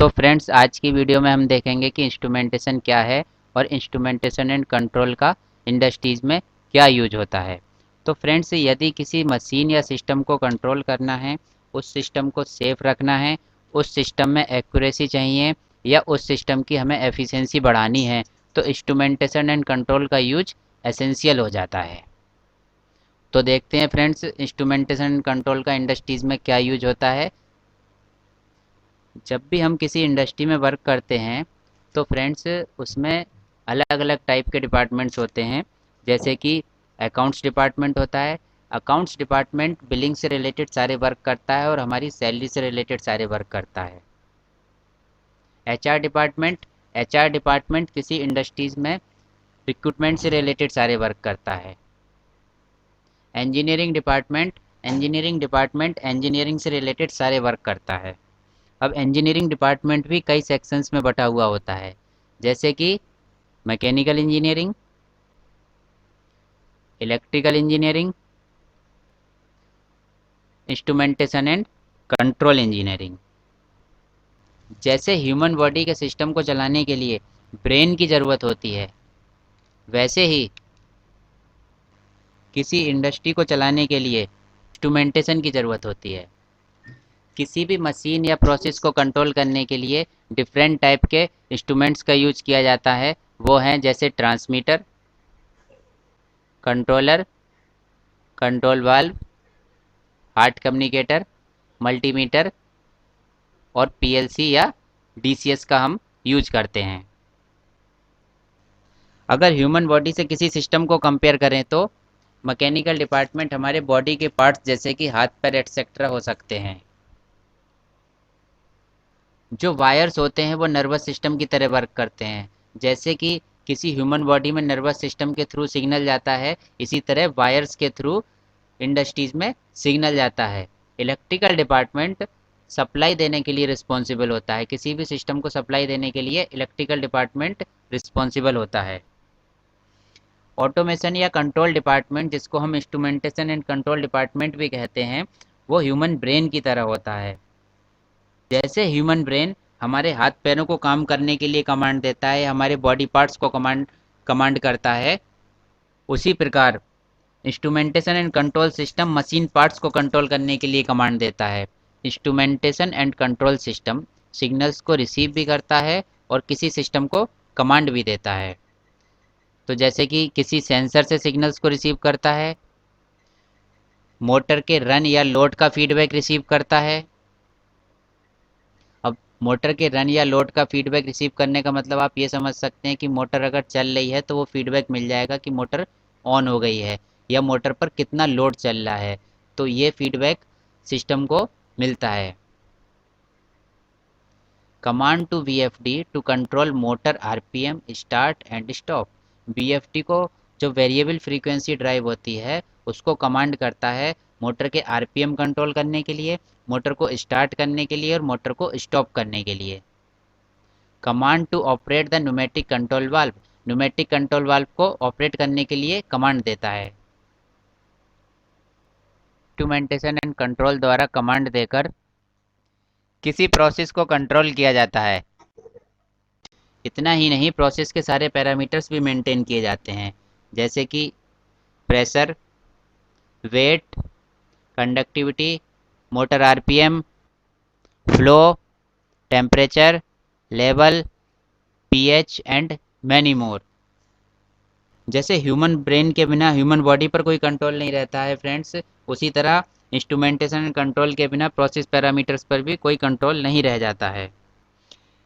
तो फ्रेंड्स, आज की वीडियो में हम देखेंगे कि इंस्ट्रूमेंटेशन क्या है और इंस्ट्रूमेंटेशन एंड कंट्रोल का इंडस्ट्रीज़ में क्या यूज होता है। तो फ्रेंड्स, यदि किसी मशीन या सिस्टम को कंट्रोल करना है, उस सिस्टम को सेफ रखना है, उस सिस्टम में एक्यूरेसी चाहिए या उस सिस्टम की हमें एफिशिएंसी बढ़ानी है, तो इंस्ट्रूमेंटेशन एंड कंट्रोल का यूज एसेंशियल हो जाता है। तो देखते हैं फ्रेंड्स, इंस्ट्रूमेंटेशन एंड कंट्रोल का इंडस्ट्रीज़ में क्या यूज होता है। जब भी हम किसी इंडस्ट्री में वर्क करते हैं तो फ्रेंड्स, उसमें अलग अलग टाइप के डिपार्टमेंट्स होते हैं। जैसे कि अकाउंट्स डिपार्टमेंट होता है। अकाउंट्स डिपार्टमेंट बिलिंग से रिलेटेड सारे वर्क करता है और हमारी सैलरी से रिलेटेड सारे वर्क करता है। एचआर डिपार्टमेंट किसी इंडस्ट्रीज़ में रिक्रूटमेंट से रिलेटेड सारे वर्क करता है। इंजीनियरिंग डिपार्टमेंट इंजीनियरिंग से रिलेटेड सारे वर्क करता है। अब इंजीनियरिंग डिपार्टमेंट भी कई सेक्शंस में बटा हुआ होता है, जैसे कि mechanical engineering, electrical engineering, instrumentation and control engineering. जैसे ह्यूमन बॉडी के सिस्टम को चलाने के लिए ब्रेन की ज़रूरत होती है, वैसे ही किसी इंडस्ट्री को चलाने के लिए इंस्ट्रूमेंटेशन की ज़रूरत होती है। किसी भी मशीन या प्रोसेस को कंट्रोल करने के लिए डिफरेंट टाइप के इंस्ट्रूमेंट्स का यूज किया जाता है। वो हैं जैसे transmitter, controller, control valve, heart communicator, multimeter और पीएलसी या डीसीएस का हम यूज करते हैं। अगर ह्यूमन बॉडी से किसी सिस्टम को कंपेयर करें तो मैकेनिकल डिपार्टमेंट हमारे बॉडी के पार्ट्स जैसे कि हाथ पैर एटसेट्रा हो सकते हैं। जो वायर्स होते हैं वो नर्वस सिस्टम की तरह वर्क करते हैं। जैसे कि किसी ह्यूमन बॉडी में नर्वस सिस्टम के थ्रू सिग्नल जाता है, इसी तरह वायर्स के थ्रू इंडस्ट्रीज़ में सिग्नल जाता है। इलेक्ट्रिकल डिपार्टमेंट सप्लाई देने के लिए रिस्पॉन्सिबल होता है। किसी भी सिस्टम को सप्लाई देने के लिए इलेक्ट्रिकल डिपार्टमेंट रिस्पॉन्सिबल होता है। ऑटोमेशन या कंट्रोल डिपार्टमेंट, जिसको हम इंस्ट्रूमेंटेशन एंड कंट्रोल डिपार्टमेंट भी कहते हैं, वो ह्यूमन ब्रेन की तरह होता है। जैसे ह्यूमन ब्रेन हमारे हाथ पैरों को काम करने के लिए कमांड देता है, हमारे बॉडी पार्ट्स को कमांड करता है, उसी प्रकार instrumentation and control system machine parts को कंट्रोल करने के लिए कमांड देता है। Instrumentation and control system signals को रिसीव भी करता है और किसी सिस्टम को कमांड भी देता है। तो जैसे कि किसी सेंसर से सिग्नल्स को रिसीव करता है, मोटर के रन या लोड का फीडबैक रिसीव करता है। अब मोटर के रन या लोड का फीडबैक रिसीव करने का मतलब आप ये समझ सकते हैं कि मोटर अगर चल रही है तो वो फीडबैक मिल जाएगा कि मोटर ऑन हो गई है या मोटर पर कितना लोड चल रहा है, तो ये फीडबैक सिस्टम को मिलता है। Command to VFD to control motor RPM start and stop. VFD को, जो वेरिएबल फ्रीक्वेंसी ड्राइव होती है, उसको कमांड करता है मोटर के आरपीएम कंट्रोल करने के लिए, मोटर को स्टार्ट करने के लिए और मोटर को स्टॉप करने के लिए। Command to operate the pneumatic control valve, pneumatic control valve को ऑपरेट करने के लिए कमांड देता है। इंस्ट्रूमेंटेशन एंड कंट्रोल द्वारा कमांड देकर किसी प्रोसेस को कंट्रोल किया जाता है। इतना ही नहीं, प्रोसेस के सारे पैरामीटर्स भी मेंटेन किए जाते हैं, जैसे कि pressure, weight, conductivity, motor RPM, flow, temperature, level, pH and many more. जैसे ह्यूमन ब्रेन के बिना ह्यूमन बॉडी पर कोई कंट्रोल नहीं रहता है फ्रेंड्स, उसी तरह इंस्ट्रूमेंटेशन एंड कंट्रोल के बिना प्रोसेस पैरामीटर्स पर भी कोई कंट्रोल नहीं रह जाता है।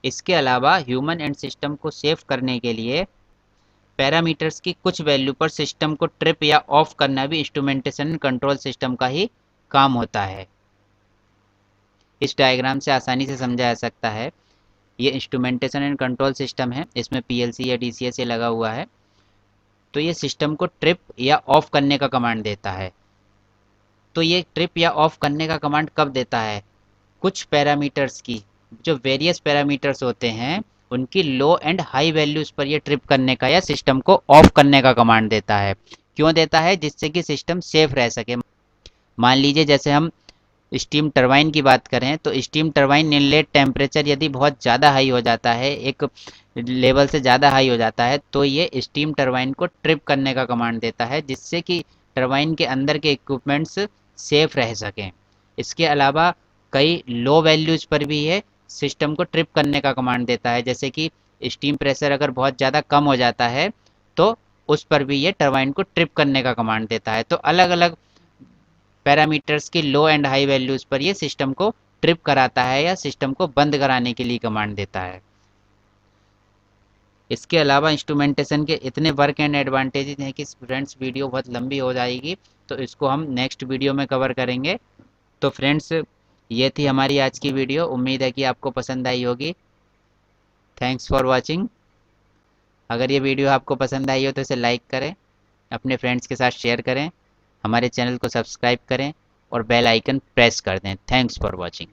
इसके अलावा ह्यूमन एंड सिस्टम को सेव करने के लिए पैरामीटर्स की कुछ वैल्यू पर सिस्टम को ट्रिप या ऑफ करना भी इंस्ट्रूमेंटेशन एंड कंट्रोल सिस्टम का ही काम होता है। इस डायग्राम से आसानी से समझा जा सकता है। ये इंस्ट्रूमेंटेशन एंड कंट्रोल सिस्टम है, इसमें पीएलसी या डीसीएस लगा हुआ है। तो ये सिस्टम को ट्रिप या ऑफ करने का कमांड देता है। तो ये ट्रिप या ऑफ करने का कमांड कब देता है? कुछ पैरामीटर्स की, जो वेरियस पैरामीटर्स होते हैं, उनकी लो एंड हाई वैल्यूज़ पर ये ट्रिप करने का या सिस्टम को ऑफ करने का कमांड देता है। क्यों देता है? जिससे कि सिस्टम सेफ रह सके। मान लीजिए जैसे हम स्टीम टरबाइन की बात करें तो स्टीम टरबाइन इनलेट टेम्परेचर यदि बहुत ज़्यादा हाई हो जाता है, एक लेवल से ज़्यादा हाई हो जाता है, तो ये स्टीम टरबाइन को ट्रिप करने का कमांड देता है, जिससे कि टरबाइन के अंदर के इक्विपमेंट्स सेफ रह सकें। इसके अलावा कई लो वैल्यूज पर भी ये सिस्टम को ट्रिप करने का कमांड देता है, जैसे कि स्टीम प्रेशर अगर बहुत ज़्यादा कम हो जाता है तो उस पर भी ये टरबाइन को ट्रिप करने का कमांड देता है। तो अलग अलग पैरामीटर्स की लो एंड हाई वैल्यूज पर ये सिस्टम को ट्रिप कराता है या सिस्टम को बंद कराने के लिए कमांड देता है। इसके अलावा इंस्ट्रूमेंटेशन के इतने वर्क एंड एडवांटेजेस हैं कि फ्रेंड्स वीडियो बहुत लंबी हो जाएगी, तो इसको हम नेक्स्ट वीडियो में कवर करेंगे। तो फ्रेंड्स, ये थी हमारी आज की वीडियो। उम्मीद है कि आपको पसंद आई होगी। Thanks for watching. अगर ये वीडियो आपको पसंद आई हो तो इसे लाइक करें, अपने फ्रेंड्स के साथ शेयर करें, हमारे चैनल को सब्सक्राइब करें और बेल आइकन प्रेस कर दें। Thanks for watching.